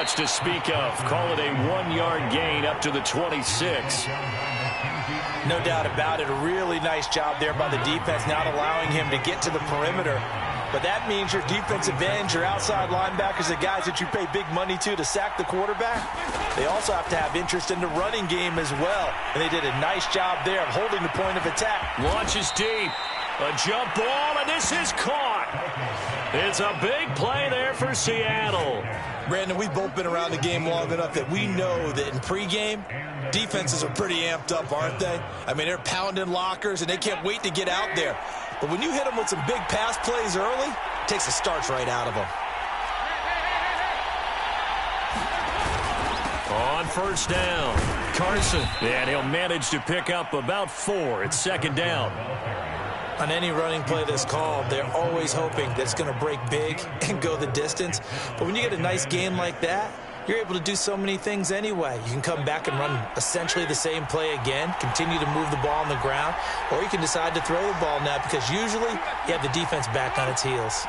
much to speak of. Call it a 1-yard gain up to the 26. No doubt about it. A really nice job there by the defense, not allowing him to get to the perimeter. But that means your defensive ends, your outside linebackers, the guys that you pay big money to sack the quarterback, they also have to have interest in the running game as well. And they did a nice job there of holding the point of attack. Launches deep. A jump ball, and this is caught. It's a big play there for Seattle. Brandon, we've both been around the game long enough that we know that in pregame, defenses are pretty amped up, aren't they? I mean, they're pounding lockers, and they can't wait to get out there. But when you hit them with some big pass plays early, it takes the starch right out of them. On first down, Carson. And he'll manage to pick up about 4. It's second down. On any running play that's called, they're always hoping that it's going to break big and go the distance. But when you get a nice game like that, you're able to do so many things anyway. You can come back and run essentially the same play again, continue to move the ball on the ground, or you can decide to throw the ball now because usually you have the defense back on its heels.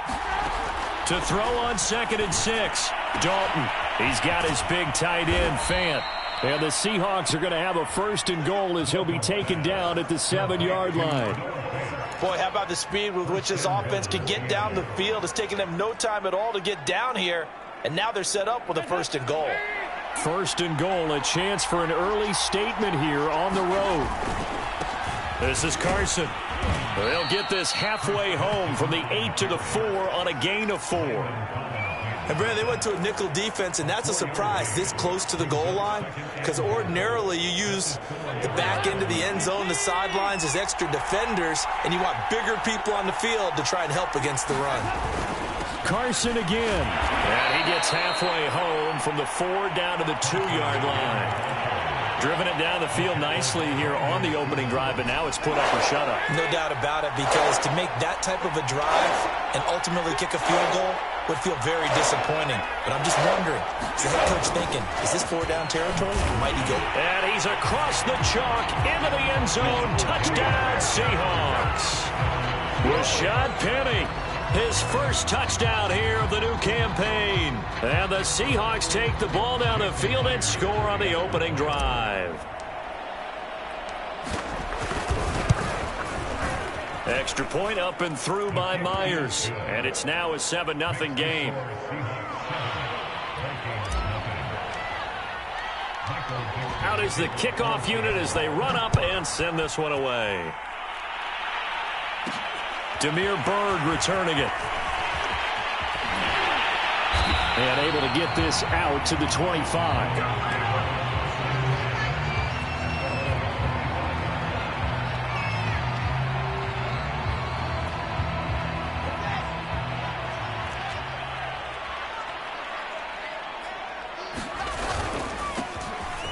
To throw on 2nd and 6, Dalton. He's got his big tight end, Fant. And the Seahawks are going to have a 1st and goal as he'll be taken down at the 7-yard line. Boy, how about the speed with which this offense can get down the field? It's taking them no time at all to get down here. And now they're set up with a 1st and goal. 1st and goal, a chance for an early statement here on the road. This is Carson. They'll get this halfway home from the 8 to the 4 on a gain of 4. And, Brandon, they went to a nickel defense, and that's a surprise this close to the goal line because ordinarily you use the back end of the end zone, the sidelines as extra defenders, and you want bigger people on the field to try and help against the run. Carson again. And he gets halfway home from the 4 down to the 2-yard line. Driven it down the field nicely here on the opening drive, but now it's put up or shut up. No doubt about it, because to make that type of a drive and ultimately kick a field goal would feel very disappointing. But I'm just wondering, is the head coach thinking, is this 4-down territory? Might he go? And he's across the chalk into the end zone. Touchdown, Seahawks. Rashad Penny. His first touchdown here of the new campaign. And the Seahawks take the ball down the field and score on the opening drive. Extra point up and through by Myers. And it's now a 7-0 game. Out is the kickoff unit as they run up and send this one away. Demir Bird returning it. And able to get this out to the 25.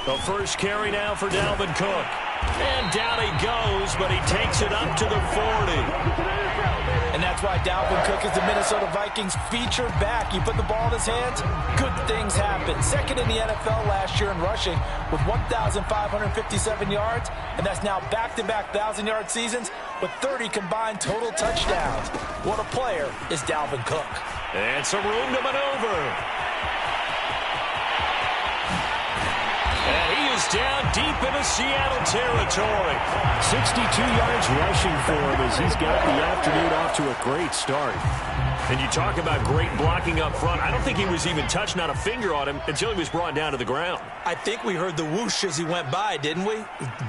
The first carry now for Dalvin Cook. And down he goes, but he takes it up to the 40. And that's why Dalvin Cook is the Minnesota Vikings featured back. You put the ball in his hands, good things happen. Second in the NFL last year in rushing with 1,557 yards, and that's now back-to-back 1,000-yard seasons with 30 combined total touchdowns. What a player is Dalvin Cook. And some room to maneuver. And he is down deep into Seattle territory. 62 yards rushing for him as he's got the afternoon off to a great start. And you talk about great blocking up front. I don't think he was even touched, not a finger on him, until he was brought down to the ground. I think we heard the whoosh as he went by, didn't we?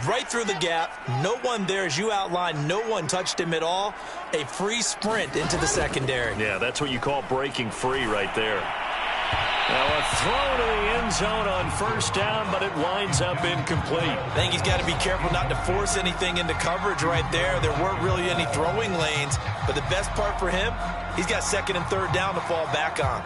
Right through the gap. No one there, as you outlined. No one touched him at all. A free sprint into the secondary. Yeah, that's what you call breaking free right there. Now a throw to the end zone on first down, but it winds up incomplete. I think he's got to be careful not to force anything into coverage right there. There weren't really any throwing lanes, but the best part for him, he's got second and third down to fall back on.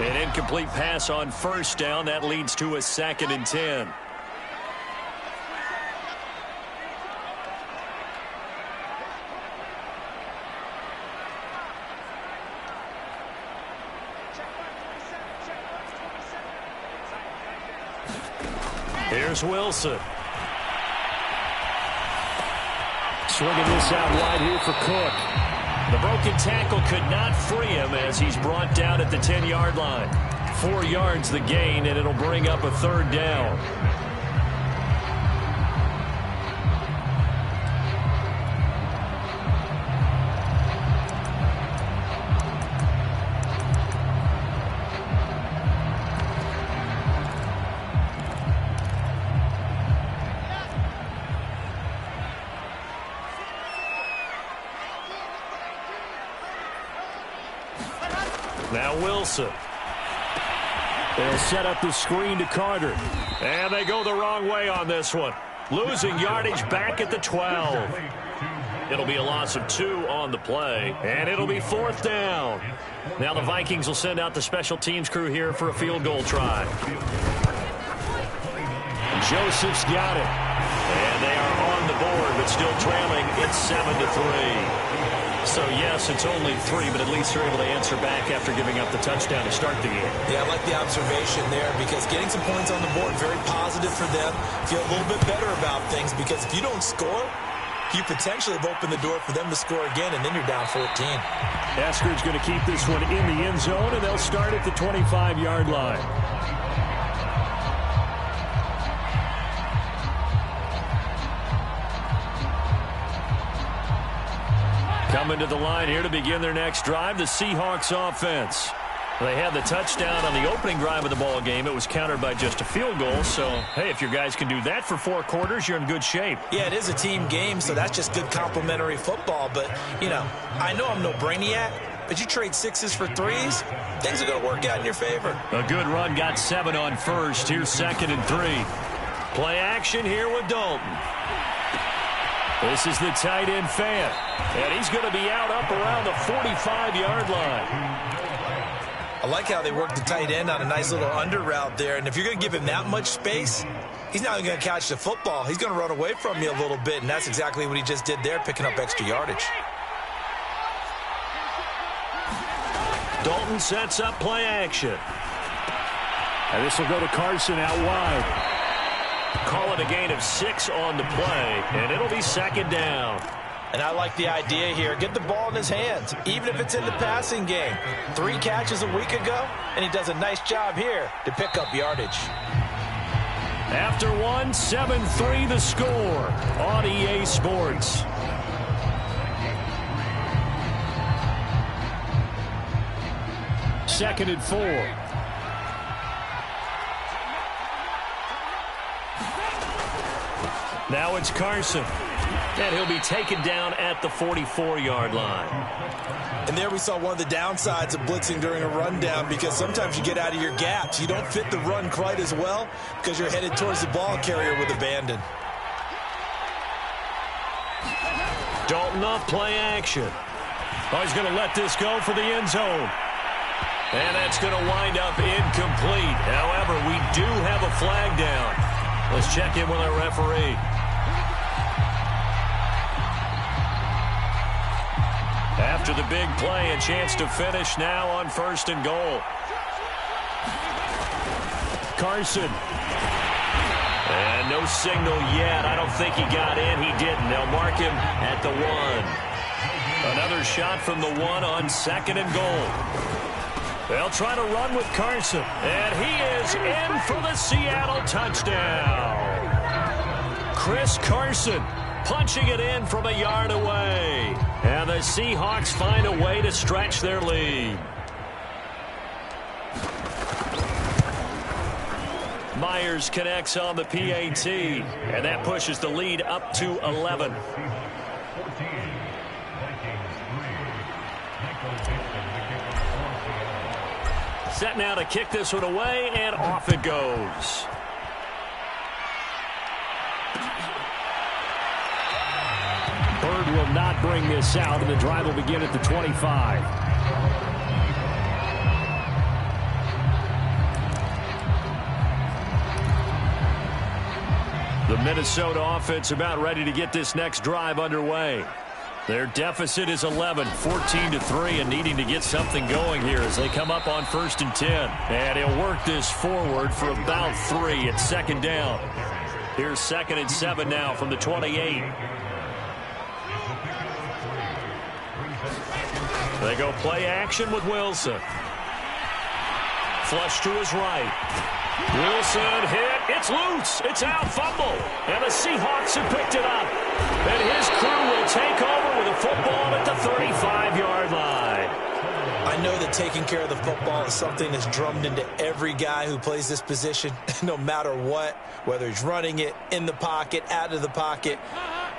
An incomplete pass on first down. That leads to a 2nd and 10. Here's Wilson. Swinging this out wide here for Cook. The broken tackle could not free him as he's brought down at the 10-yard line. 4 yards the gain, and it'll bring up a third down. Now Wilson. They'll set up the screen to Carter. And they go the wrong way on this one. Losing yardage back at the 12. It'll be a loss of 2 on the play. And it'll be 4th down. Now the Vikings will send out the special teams crew here for a field goal try. Joseph's got it. And they are on the board, but still trailing. It's 7-3. So, yes, it's only 3, but at least they're able to answer back after giving up the touchdown to start the game. Yeah, I like the observation there because getting some points on the board, very positive for them. Feel a little bit better about things because if you don't score, you potentially have opened the door for them to score again, and then you're down 14. Asker's going to keep this one in the end zone, and they'll start at the 25-yard line. Coming to the line here to begin their next drive, the Seahawks offense. They had the touchdown on the opening drive of the ball game. It was countered by just a field goal. So, hey, if your guys can do that for 4 quarters, you're in good shape. Yeah, it is a team game, so that's just good complementary football. But, you know, I know I'm no brainiac, but you trade 6s for 3s, things are going to work out in your favor. A good run got 7 on first. Here's 2nd and 3. Play action here with Dalton. This is the tight end Fant. And he's going to be out up around the 45-yard line. I like how they work the tight end on a nice little under route there. And if you're going to give him that much space, he's not even going to catch the football. He's going to run away from you a little bit, and that's exactly what he just did there, picking up extra yardage. Dalton sets up play action. And this will go to Carson out wide. Call it a gain of 6 on the play, and it'll be 2nd down. And I like the idea here. Get the ball in his hands, even if it's in the passing game. 3 catches a week ago, and he does a nice job here to pick up yardage. After 1, 7-3 the score on EA Sports. Second and 4. Now it's Carson. And he'll be taken down at the 44-yard line. And there we saw one of the downsides of blitzing during a rundown because sometimes you get out of your gaps. You don't fit the run quite as well because you're headed towards the ball carrier with abandon. Dalton off play action. Oh, he's going to let this go for the end zone. And that's going to wind up incomplete. However, we do have a flag down. Let's check in with our referee. After the big play, a chance to finish now on 1st and goal. Carson. And no signal yet. I don't think he got in. He didn't. They'll mark him at the 1. Another shot from the 1 on 2nd and goal. They'll try to run with Carson. And he is in for the Seattle touchdown. Chris Carson punching it in from a yard away. And the Seahawks find a way to stretch their lead. Myers connects on the PAT. And that pushes the lead up to 11. Set now to kick this one away, and off it goes. Bird will not bring this out, and the drive will begin at the 25. The Minnesota offense about ready to get this next drive underway. Their deficit is 11, 14-3, and needing to get something going here as they come up on 1st and 10. And he'll work this forward for about 3 at 2nd down. Here's 2nd and 7 now from the 28. They go play action with Wilson. Flush to his right. Wilson hit. It's loose. It's out. Fumble. And the Seahawks have picked it up. And his crew will take over with a football at the 35-yard line. I know that taking care of the football is something that's drummed into every guy who plays this position, no matter what, whether he's running it, in the pocket, out of the pocket.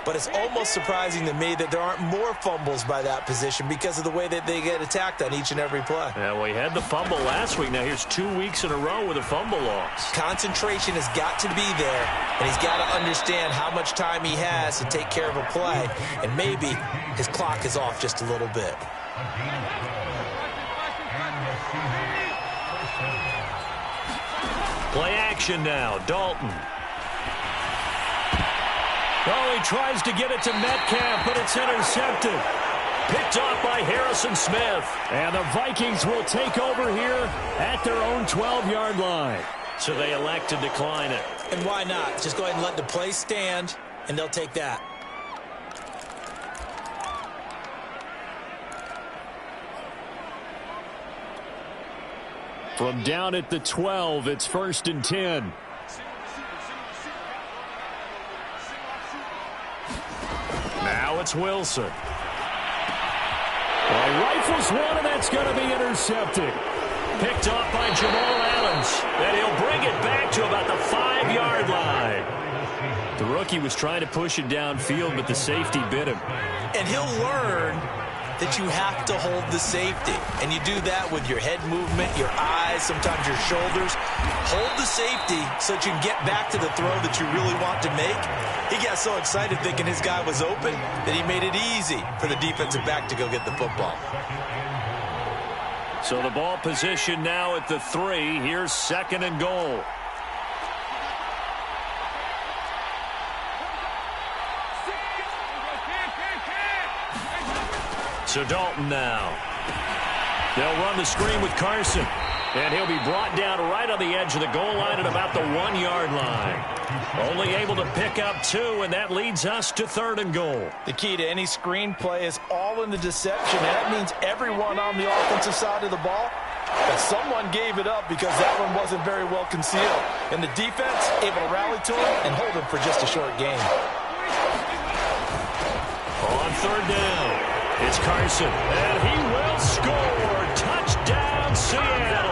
But it's almost surprising to me that there aren't more fumbles by that position because of the way that they get attacked on each and every play. Yeah, well, he had the fumble last week. Now here's 2 weeks in a row with a fumble loss. Concentration has got to be there, and he's got to understand how much time he has to take care of a play, and maybe his clock is off just a little bit. Play action now. Dalton. Oh, he tries to get it to Metcalf, but it's intercepted. Picked off by Harrison Smith. And the Vikings will take over here at their own 12-yard line. So they elect to decline it. And why not? Just go ahead and let the play stand, and they'll take that. From down at the 12, it's 1st and 10. Now it's Wilson. Well, rifles one, and that's going to be intercepted. Picked off by Jamal Adams. And he'll bring it back to about the 5-yard line. The rookie was trying to push it downfield, but the safety bit him. And he'll learn that you have to hold the safety. And you do that with your head movement, your eyes, sometimes your shoulders. Hold the safety so that you can get back to the throw that you really want to make. He got so excited thinking his guy was open that he made it easy for the defensive back to go get the football. So the ball position now at the 3. Here's 2nd and goal. So Dalton now. They'll run the screen with Carson. And he'll be brought down right on the edge of the goal line at about the 1-yard line. Only able to pick up 2, and that leads us to 3rd and goal. The key to any screen play is all in the deception. And that means everyone on the offensive side of the ball, but someone gave it up because that one wasn't very well concealed. And the defense able to rally to him and hold him for just a short game. On 3rd down, it's Carson, and he will score. Touchdown, Seattle.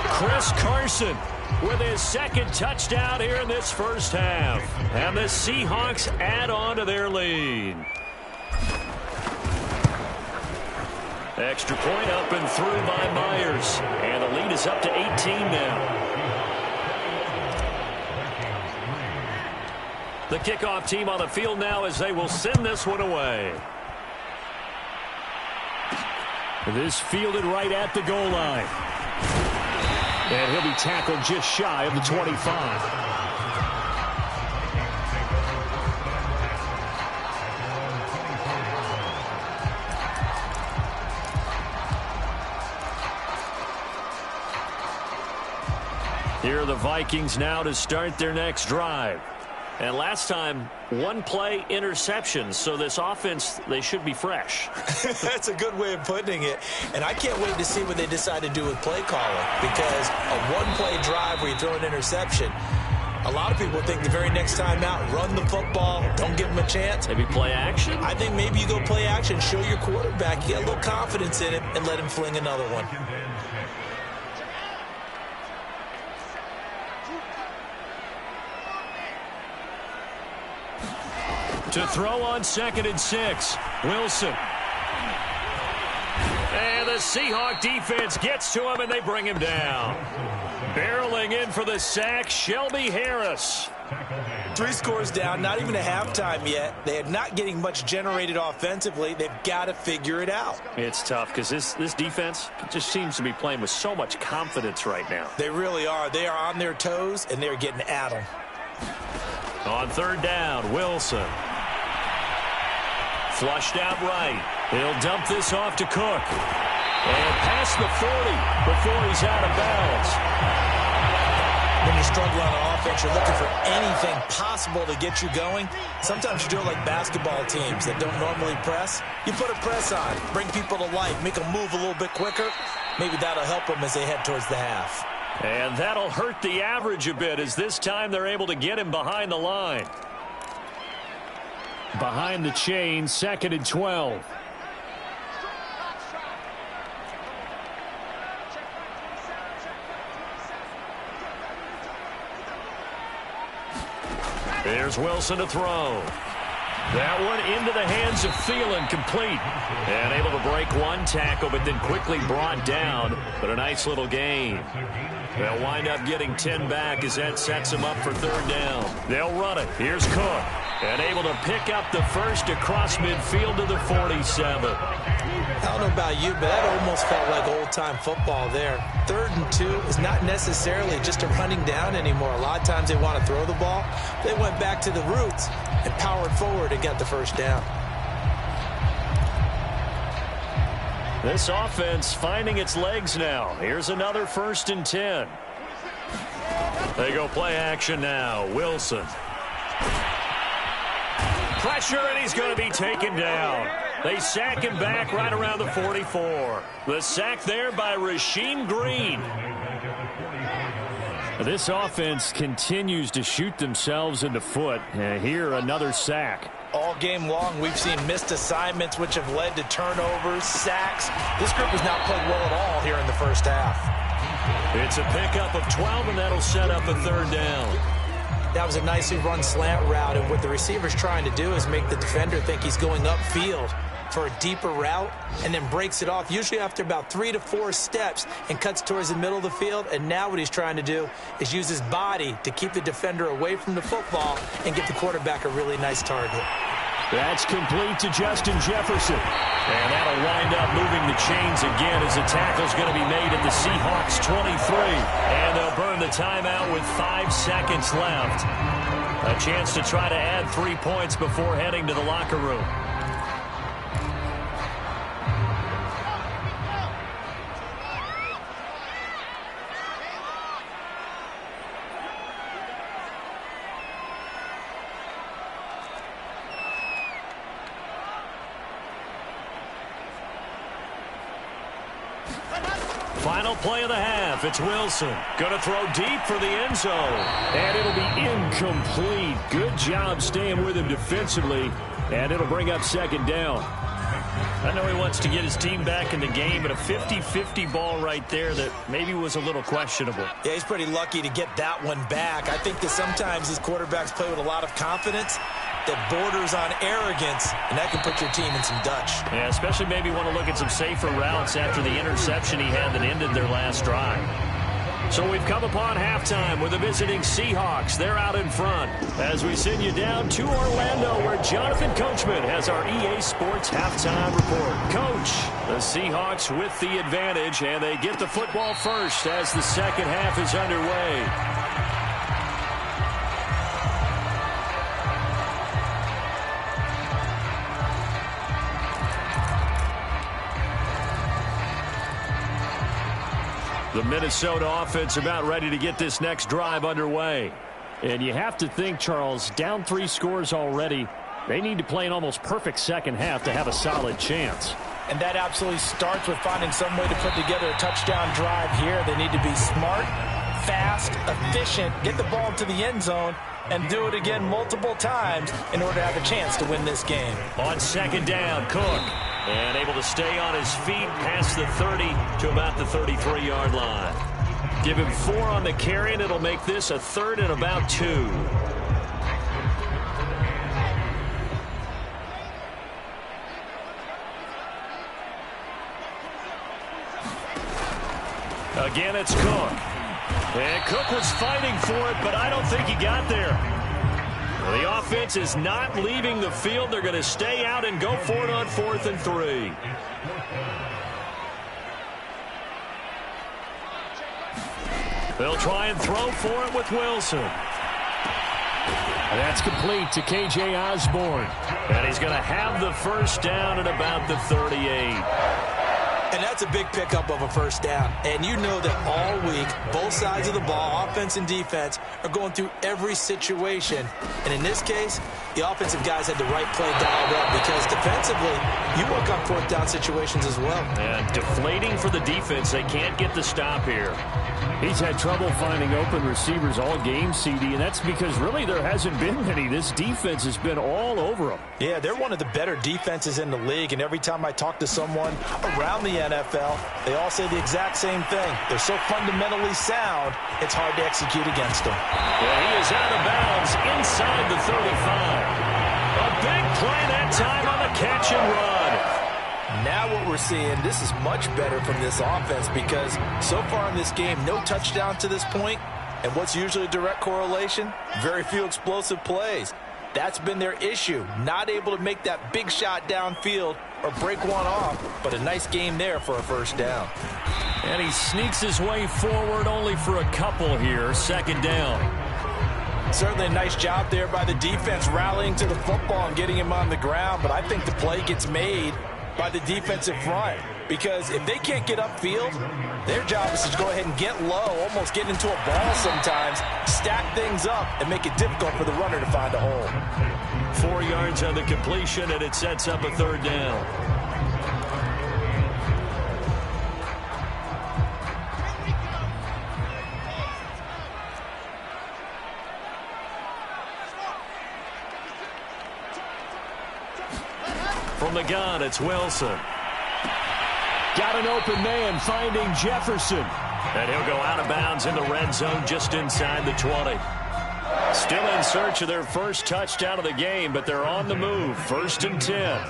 Chris Carson with his 2nd touchdown here in this first half. And the Seahawks add on to their lead. Extra point up and through by Myers. And the lead is up to 18 now. The kickoff team on the field now as they will send this one away. This fielded right at the goal line. And he'll be tackled just shy of the 25. Here are the Vikings now to start their next drive. And last time, 1-play interceptions, so this offense, they should be fresh. That's a good way of putting it. And I can't wait to see what they decide to do with play calling, because a 1-play drive where you throw an interception, a lot of people think the very next time out, run the football, don't give them a chance. Maybe play action? I think maybe you go play action, show your quarterback, you get a little confidence in him, and let him fling another one. To throw on 2nd and 6, Wilson. And the Seahawk defense gets to him, and they bring him down. Barreling in for the sack, Shelby Harris. 3 scores down, not even a halftime yet. They are not getting much generated offensively. They've got to figure it out. It's tough because this defense just seems to be playing with so much confidence right now. They really are. They are on their toes, and they're getting at them. On 3rd down, Wilson. Flushed out right. He'll dump this off to Cook. And past the 40 before he's out of bounds. When you're struggling on offense, you're looking for anything possible to get you going. Sometimes you do it like basketball teams that don't normally press. You put a press on, bring people to life, make them move a little bit quicker. Maybe that'll help them as they head towards the half. And that'll hurt the average a bit as this time they're able to get him behind the line. Behind the chain, 2nd and 12. There's Wilson to throw. That one into the hands of Thielen, complete. And able to break one tackle, but then quickly brought down. But a nice little gain. They'll wind up getting 10 back as that sets them up for 3rd down. They'll run it. Here's Cook. And able to pick up the first across midfield to the 47. I don't know about you, but that almost felt like old-time football there. 3rd and 2 is not necessarily just a running down anymore. A lot of times they want to throw the ball. They went back to the roots and powered forward and got the first down. This offense finding its legs now. Here's another 1st and 10. They go play action now. Wilson. Pressure, and he's going to be taken down. They sack him back right around the 44. The sack there by Rasheem Green. This offense continues to shoot themselves in the foot. Here, another sack. All game long, we've seen missed assignments, which have led to turnovers, sacks. This group has not played well at all here in the first half. It's a pickup of 12, and that'll set up a 3rd down. That was a nicely run slant route, and what the receiver's trying to do is make the defender think he's going upfield for a deeper route and then breaks it off, usually after about 3 to 4 steps, and cuts towards the middle of the field. And now what he's trying to do is use his body to keep the defender away from the football and get the quarterback a really nice target. That's complete to Justin Jefferson. And that'll wind up moving the chains again as the tackle's going to be made at the Seahawks 23. And they'll burn the timeout with 5 seconds left. A chance to try to add 3 points before heading to the locker room. Final play of the half. It's Wilson. Going to throw deep for the end zone. And it'll be incomplete. Good job staying with him defensively. And it'll bring up 2nd down. I know he wants to get his team back in the game, but a 50-50 ball right there that maybe was a little questionable. Yeah, he's pretty lucky to get that one back. I think that sometimes these quarterbacks play with a lot of confidence that borders on arrogance, and that can put your team in some Dutch. Yeah, especially maybe want to look at some safer routes after the interception he had that ended their last drive. So we've come upon halftime with the visiting Seahawks. They're out in front as we send you down to Orlando, where Jonathan Coachman has our EA Sports halftime report. Coach, the Seahawks with the advantage, and they get the football first as the second half is underway. The Minnesota offense about ready to get this next drive underway. And you have to think, Charles, down 3 scores already. They need to play an almost perfect second half to have a solid chance. And that absolutely starts with finding some way to put together a touchdown drive here. They need to be smart, fast, efficient, get the ball to the end zone, and do it again multiple times in order to have a chance to win this game. On 2nd down, Cook. And able to stay on his feet past the 30 to about the 33-yard line. Give him 4 on the carry, and it'll make this a 3rd and about 2. Again, it's Cook. And Cook was fighting for it, but I don't think he got there. The offense is not leaving the field. They're going to stay out and go for it on 4th and 3. They'll try and throw for it with Wilson. That's complete to K.J. Osborne. And he's going to have the first down at about the 38. And that's a big pickup of a first down. And you know that all week, both sides of the ball, offense and defense, are going through every situation. And in this case, the offensive guys had the right play dialed up because defensively, you work on fourth down situations as well. And deflating for the defense. They can't get the stop here. He's had trouble finding open receivers all game, CD, and that's because really there hasn't been many. This defense has been all over them. Yeah, they're one of the better defenses in the league, and every time I talk to someone around the NFL, they all say the exact same thing. They're so fundamentally sound, it's hard to execute against them. Well, he is out of bounds inside the 35. A big play that time on the catch and run. Now what we're seeing, this is much better from this offense because so far in this game, no touchdown to this point, and what's usually a direct correlation? Very few explosive plays. That's been their issue, not able to make that big shot downfield or break one off, but a nice game there for a first down. And he sneaks his way forward only for a couple here, second down. Certainly a nice job there by the defense rallying to the football and getting him on the ground, but I think the play gets made by the defensive front because if they can't get upfield, their job is to go ahead and get low, almost get into a ball sometimes, stack things up, and make it difficult for the runner to find a hole. 4 yards on the completion, and it sets up a third down. From the gun, it's Wilson. Got an open man finding Jefferson. And he'll go out of bounds in the red zone just inside the 20. Still in search of their first touchdown of the game, but they're on the move. 1st and 10.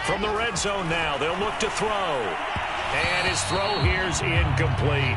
From the red zone now, they'll look to throw. And his throw here's incomplete.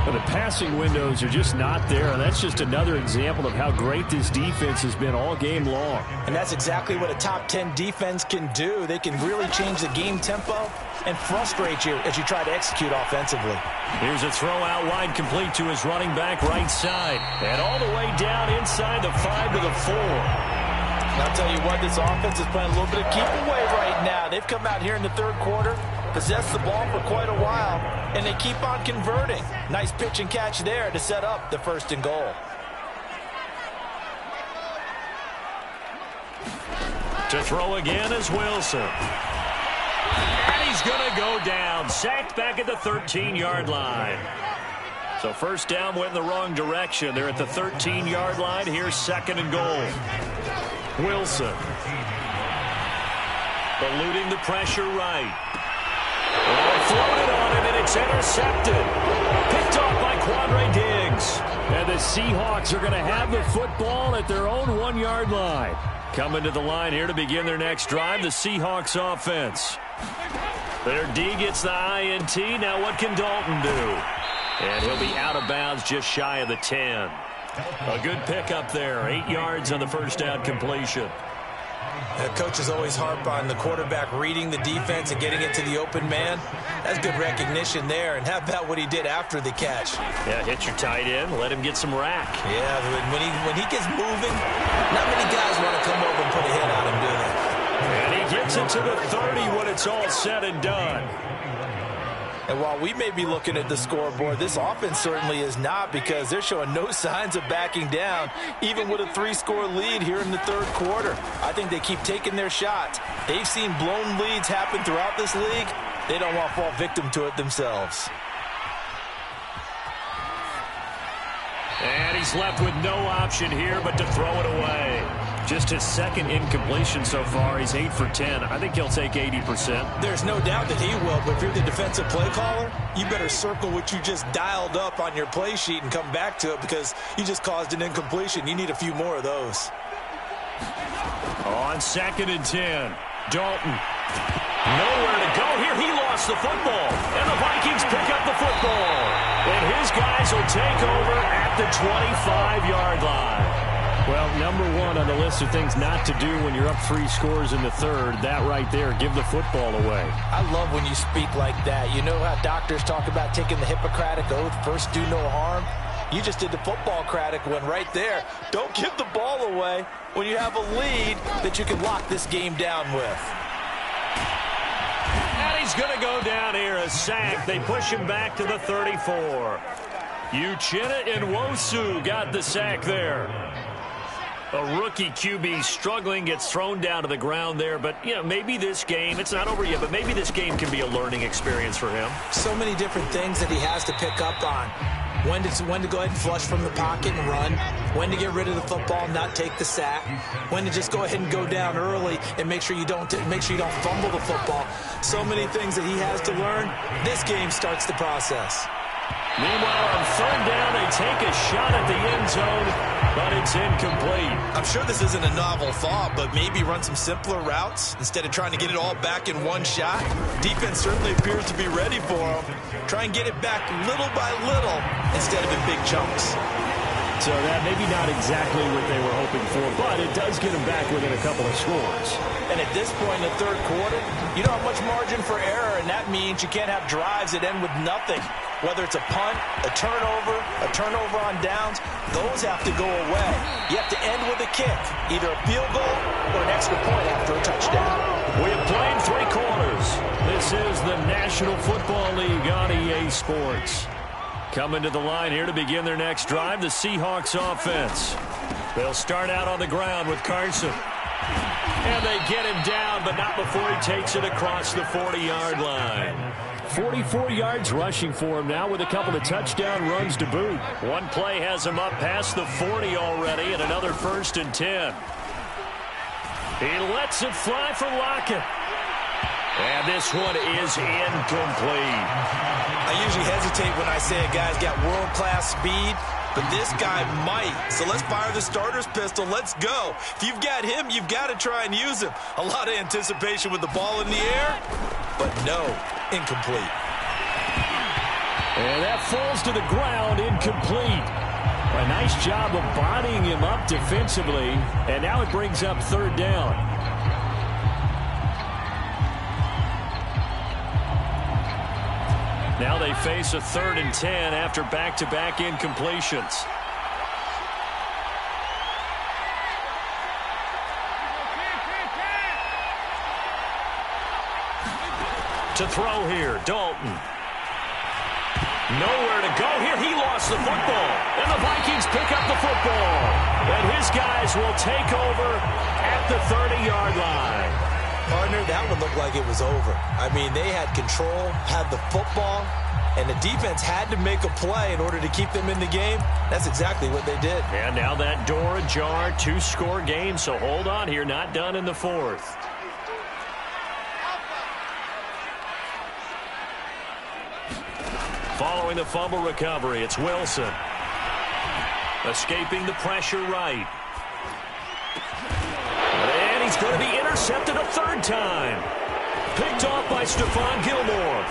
Well, the passing windows are just not there, and that's just another example of how great this defense has been all game long. And that's exactly what a top 10 defense can do. They can really change the game tempo and frustrate you as you try to execute offensively. Here's a throw out wide, complete to his running back right side. And all the way down inside the 5 to the 4. And I'll tell you what, this offense is playing a little bit of keep away right now. They've come out here in the third quarter, possessed the ball for quite a while, and they keep on converting. Nice pitch and catch there to set up the 1st and goal. To throw again is Wilson. And he's going to go down. Sacked back at the 13-yard line. So first down went in the wrong direction. They're at the 13-yard line. Here's 2nd and goal. Wilson. Eluding the pressure right. Floated on him, and it's intercepted. Picked off by Quandre Diggs. And the Seahawks are going to have the football at their own 1-yard line. Coming to the line here to begin their next drive, the Seahawks offense. Their D gets the INT. Now what can Dalton do? And he'll be out of bounds just shy of the 10. A good pickup there. 8 yards on the first down completion. Coaches always harp on the quarterback reading the defense and getting it to the open man. That's good recognition there. And how about what he did after the catch? Yeah, hit your tight end. Let him get some rack. Yeah, when he gets moving, not many guys want to come over and put a hit on him, do they? And he gets it to the 30 when it's all said and done. And while we may be looking at the scoreboard, this offense certainly is not because they're showing no signs of backing down, even with a 3-score lead here in the third quarter. I think they keep taking their shots. They've seen blown leads happen throughout this league. They don't want to fall victim to it themselves. And he's left with no option here but to throw it away. Just his 2nd incompletion so far. He's 8 for 10. I think he'll take 80%. There's no doubt that he will, but if you're the defensive play caller, you better circle what you just dialed up on your play sheet and come back to it because you just caused an incompletion. You need a few more of those. On 2nd and 10, Dalton. Nowhere to go here. He lost the football. And the Vikings pick up the football. And his guys will take over at the 25-yard line. Well, number 1 on the list of things not to do when you're up 3 scores in the third, that right there, give the football away. I love when you speak like that. You know how doctors talk about taking the Hippocratic Oath, first do no harm? You just did the football Craddock one right there. Don't give the ball away when you have a lead that you can lock this game down with. And he's going to go down here, a sack. They push him back to the 34. Uchenna Nwosu got the sack there. A rookie QB struggling, gets thrown down to the ground there. But, you know, maybe this game, it's not over yet, but maybe this game can be a learning experience for him. So many different things that he has to pick up on. When to go ahead and flush from the pocket and run. When to get rid of the football, not take the sack. When to just go ahead and go down early and make sure you don't fumble the football. So many things that he has to learn. This game starts the process. Meanwhile, on third down, they take a shot at the end zone, but it's incomplete. I'm sure this isn't a novel thought, but maybe run some simpler routes instead of trying to get it all back in one shot. Defense certainly appears to be ready for him. Try and get it back little by little instead of in big chunks. So that maybe not exactly what they were hoping for, but it does get them back within a couple of scores. And at this point in the third quarter, you don't have much margin for error, and that means you can't have drives that end with nothing. Whether it's a punt, a turnover on downs, those have to go away. You have to end with a kick, either a field goal or an extra point after a touchdown. We have played 3 quarters. This is the National Football League on EA Sports. Coming to the line here to begin their next drive, the Seahawks offense. They'll start out on the ground with Carson. And they get him down, but not before he takes it across the 40-yard line. 44 yards rushing for him now with a couple of touchdown runs to boot. One play has him up past the 40 already, and another 1st and 10. He lets it fly for Lockett. And this one is incomplete. I usually hesitate when I say a guy's got world-class speed, but this guy might. So let's fire the starter's pistol. Let's go. If you've got him, you've got to try and use him. A lot of anticipation with the ball in the air, but no, incomplete. And that falls to the ground, incomplete. A nice job of bodying him up defensively, and now it brings up third down. Now they face a 3rd and 10 after back-to-back incompletions. To throw here, Dalton. Nowhere to go here. He lost the football. And the Vikings pick up the football. And his guys will take over at the 30-yard line. Partner, that would look like it was over. I mean, they had control, had the football, and the defense had to make a play in order to keep them in the game. That's exactly what they did. And now that door ajar, 2-score game, so hold on here, not done in the 4th. Following the fumble recovery, it's Wilson. Escaping the pressure right. And he's going to be intercepted a 3rd time. Picked off by Stephon Gilmore.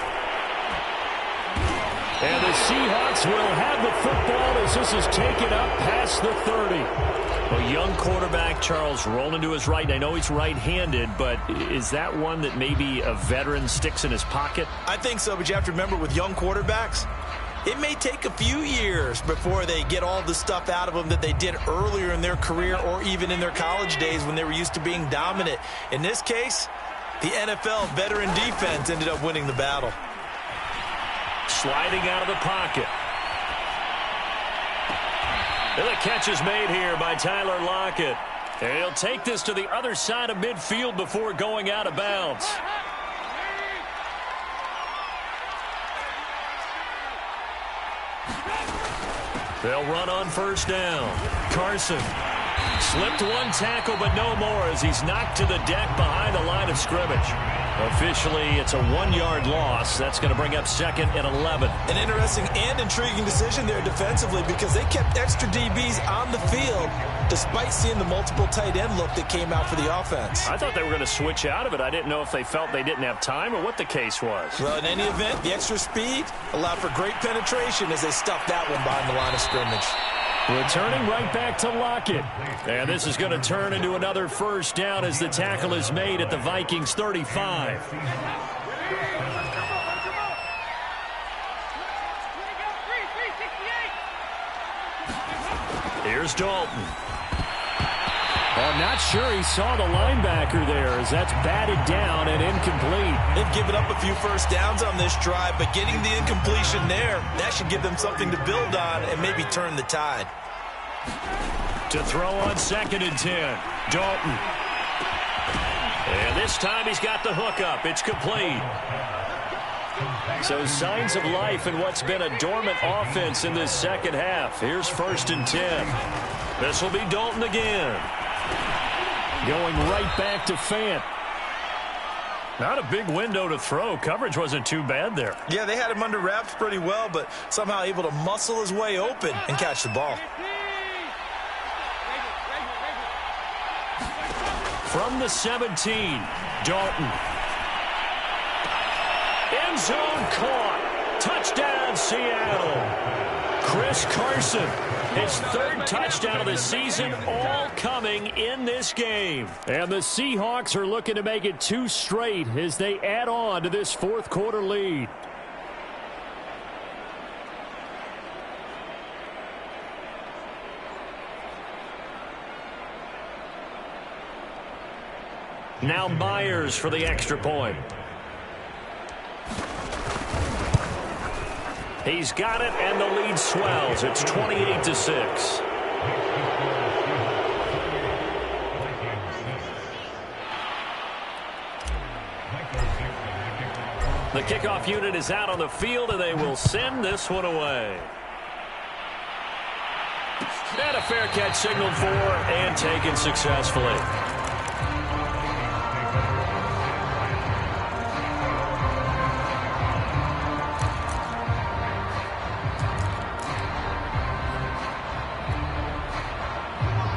And the Seahawks will have the football as this is taken up past the 30. A young quarterback, Charles, rolling to his right. I know he's right-handed, but is that one that maybe a veteran sticks in his pocket? I think so, but you have to remember with young quarterbacks, it may take a few years before they get all the stuff out of them that they did earlier in their career or even in their college days when they were used to being dominant. In this case, the NFL veteran defense ended up winning the battle. Sliding out of the pocket. And the catch is made here by Tyler Lockett. And he'll take this to the other side of midfield before going out of bounds. They'll run on 1st down. Carson slipped one tackle, but no more as he's knocked to the deck behind the line of scrimmage. Officially, it's a 1-yard loss. That's going to bring up 2nd and 11. An interesting and intriguing decision there defensively because they kept extra DBs on the field despite seeing the multiple tight end look that came out for the offense. I thought they were going to switch out of it. I didn't know if they felt they didn't have time or what the case was. Well, in any event, the extra speed allowed for great penetration as they stuffed that one behind the line of scrimmage. Returning right back to Lockett. And this is going to turn into another 1st down as the tackle is made at the Vikings 35. Here's Dalton. Oh, not sure he saw the linebacker there as that's batted down and incomplete. They've given up a few first downs on this drive, but getting the incompletion there, that should give them something to build on and maybe turn the tide. To throw on 2nd and 10. Dalton. And this time he's got the hook up. It's complete. So signs of life in what's been a dormant offense in this second half. Here's 1st and 10. This will be Dalton again. Going right back to Fant. Not a big window to throw. Coverage wasn't too bad there. Yeah, they had him under wraps pretty well, but somehow able to muscle his way open and catch the ball. From the 17, Dalton. End zone caught. Touchdown, Seattle. Chris Carson, his 3rd touchdown of the season, all coming in this game. And the Seahawks are looking to make it 2 straight as they add on to this 4th quarter lead. Now Myers for the extra point. He's got it, and the lead swells. It's 28-6. The kickoff unit is out on the field, and they will send this one away. And a fair catch signaled for and taken successfully.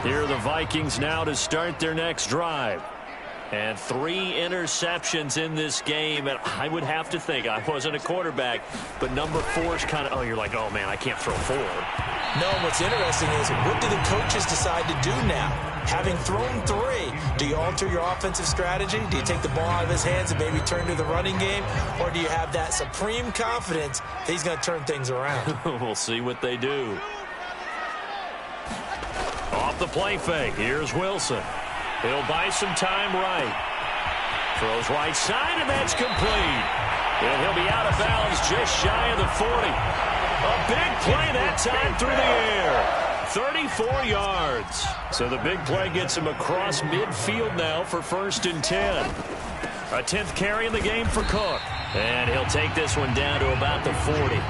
Here are the Vikings now to start their next drive. And 3 interceptions in this game. And I would have to think, I wasn't a quarterback, but number 4 is kind of, oh, you're like, oh, man, I can't throw 4. No, what's interesting is, what do the coaches decide to do now? Having thrown 3, do you alter your offensive strategy? Do you take the ball out of his hands and maybe turn to the running game? Or do you have that supreme confidence that he's going to turn things around? We'll see what they do. Off the play fake. Here's Wilson. He'll buy some time right. Throws right side, and that's complete. And he'll be out of bounds just shy of the 40. A big play that time through the air. 34 yards. So the big play gets him across midfield now for 1st and 10. A 10th carry in the game for Cook. And he'll take this one down to about the 40.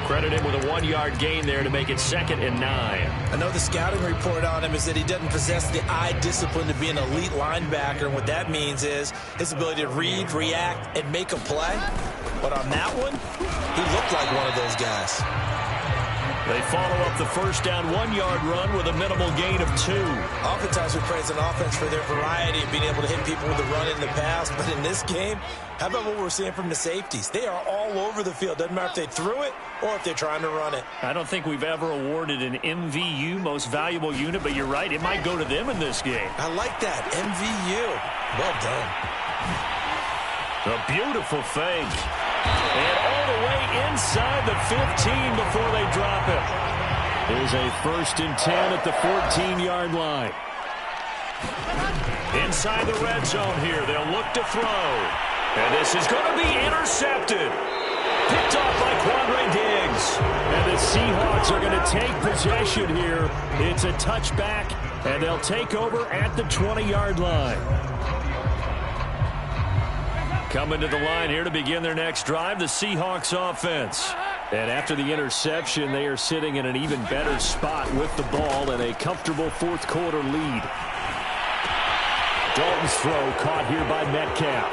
Credit him with a 1-yard gain there to make it 2nd and 9. I know the scouting report on him is that he doesn't possess the eye discipline to be an elite linebacker. And what that means is his ability to read, react, and make a play. But on that one, he looked like one of those guys. They follow up the first down 1-yard run with a minimal gain of 2. Oftentimes we praise an offense for their variety of being able to hit people with the run in the pass. But in this game, how about what we're seeing from the safeties? They are all over the field. Doesn't matter if they threw it or if they're trying to run it. I don't think we've ever awarded an MVU, most valuable unit, but you're right, it might go to them in this game. I like that, MVU. Well done. A beautiful fake. And all the way inside the 15 before they drop it. Here's a 1st and 10 at the 14-yard line. Inside the red zone here, they'll look to throw. And this is going to be intercepted. Picked off by Quandre Diggs. And the Seahawks are going to take possession here. It's a touchback, and they'll take over at the 20-yard line. Coming to the line here to begin their next drive, the Seahawks offense. And after the interception, they are sitting in an even better spot with the ball and a comfortable 4th quarter lead. Dalton's throw caught here by Metcalf.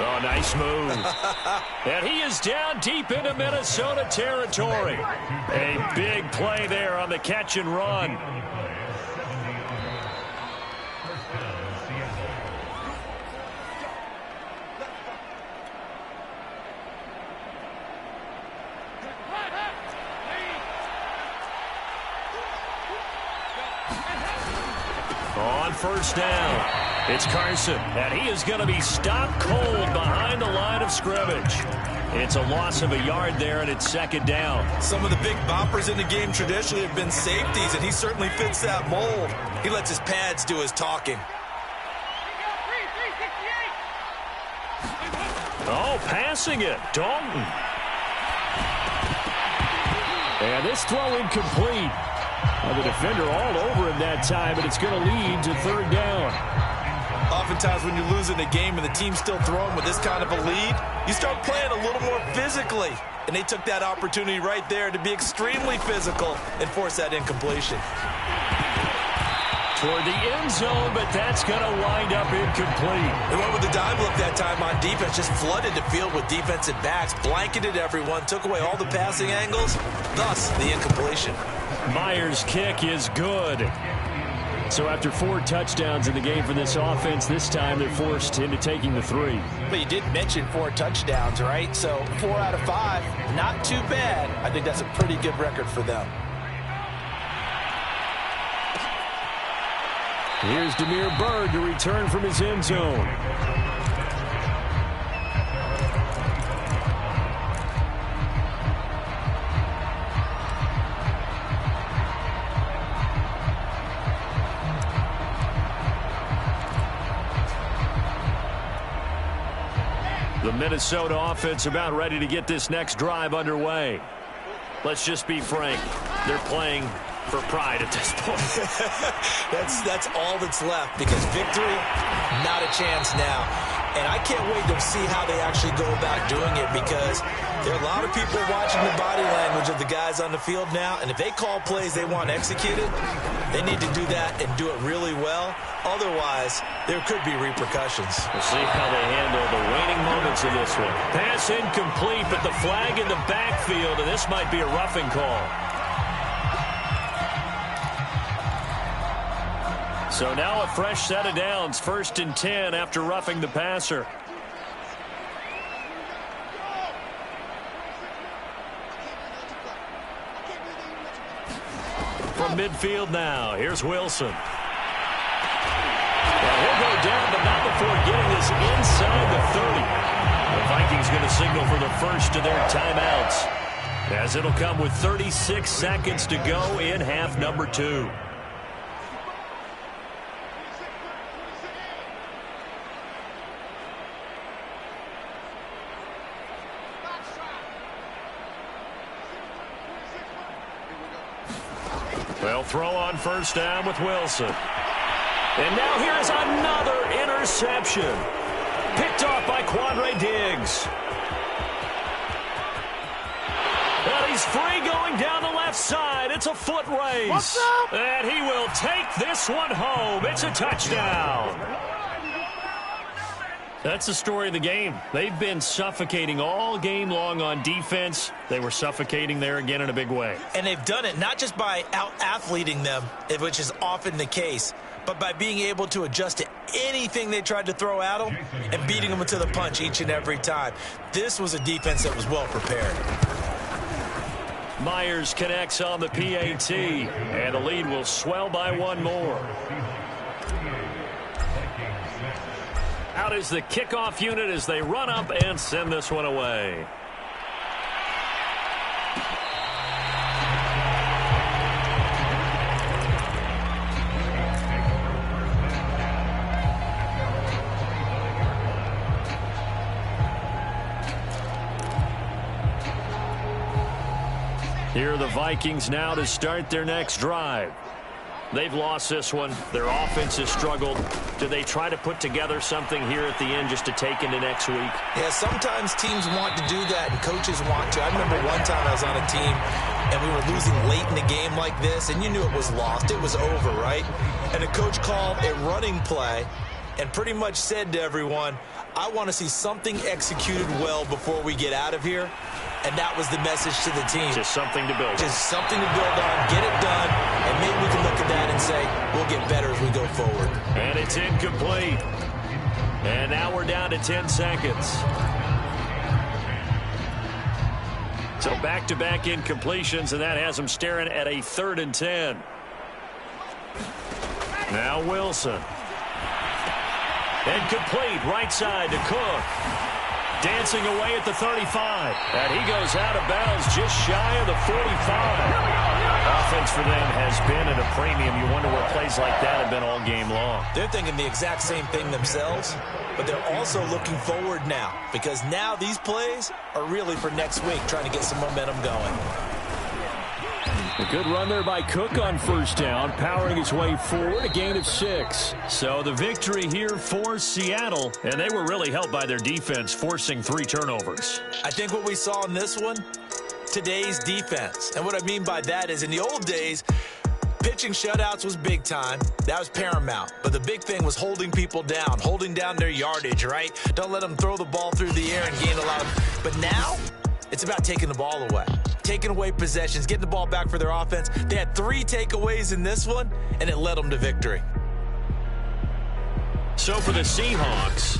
Oh, nice move. And he is down deep into Minnesota territory. A big play there on the catch and run. On 1st down. It's Carson, and he is going to be stopped cold behind the line of scrimmage. It's a loss of a yard there, and it's second down. Some of the big boppers in the game traditionally have been safeties, and he certainly fits that mold. He lets his pads do his talking. Oh, passing it. Dalton. And this throw incomplete. The defender all over him that time, but it's going to lead to third down. Oftentimes when you're losing a game and the team's still throwing with this kind of a lead, you start playing a little more physically. And they took that opportunity right there to be extremely physical and force that incompletion. Toward the end zone, but that's going to wind up incomplete. They went with the dime look that time on defense, just flooded the field with defensive backs, blanketed everyone, took away all the passing angles, thus the incompletion. Myers' kick is good. So after 4 touchdowns in the game for this offense, this time they're forced into taking the 3. But you did mention 4 touchdowns, right? So 4 out of 5, not too bad. I think that's a pretty good record for them. Here's Damiere Byrd to return from his end zone. The Minnesota offense about ready to get this next drive underway. Let's just be frank. They're playing for pride at this point. That's all that's left, because victory, not a chance now. And I can't wait to see how they actually go about doing it, because there are a lot of people watching the body language of the guys on the field now, and if they call plays they want executed, they need to do that and do it really well. Otherwise, there could be repercussions. We'll see how they handle the waning moments in this one. Pass incomplete, but the flag in the backfield, and this might be a roughing call. So now a fresh set of downs, 1st and 10 after roughing the passer. From midfield now, here's Wilson. Well, he'll go down, but not before getting this inside the 30. The Vikings going to signal for the first of their timeouts, as it'll come with 36 seconds to go in half number 2. They'll throw on first down with Wilson. And now here is another interception. Picked off by Quandre Diggs. And he's free going down the left side. It's a foot race. What's up? And he will take this one home. It's a touchdown. That's the story of the game. They've been suffocating all game long on defense. They were suffocating there again in a big way. And they've done it not just by out-athleting them, which is often the case, but by being able to adjust to anything they tried to throw at them and beating them to the punch each and every time. This was a defense that was well prepared. Myers connects on the PAT, and the lead will swell by 1 more. Out is the kickoff unit as they run up and send this one away. Here are the Vikings now to start their next drive. They've lost this one. Their offense has struggled. Do they try to put together something here at the end just to take into next week? Yeah, sometimes teams want to do that and coaches want to. I remember one time I was on a team and we were losing late in the game like this, and you knew it was lost. It was over, right? And the coach called a running play and pretty much said to everyone, I want to see something executed well before we get out of here. And that was the message to the team. Just something to build on. Just something to build on, get it done, and maybe we can look at that and say, we'll get better as we go forward. And it's incomplete. And now we're down to 10 seconds. So back-to-back incompletions, and that has them staring at a 3rd and 10. Now Wilson. And complete right side to Cook. Dancing away at the 35. And he goes out of bounds just shy of the 45. Offense for them has been at a premium. You wonder what plays like that have been all game long. They're thinking the exact same thing themselves, but they're also looking forward now because now these plays are really for next week, trying to get some momentum going. A good run there by Cook on first down, powering his way forward, a gain of 6. So the victory here for Seattle, and they were really helped by their defense forcing 3 turnovers. I think what we saw in this one, today's defense. And what I mean by that is in the old days, pitching shutouts was big time. That was paramount. But the big thing was holding people down, holding down their yardage, right? Don't let them throw the ball through the air and gain a lot of... But now, it's about taking the ball away. Taking away possessions, getting the ball back for their offense. They had 3 takeaways in this one, and it led them to victory. So for the Seahawks,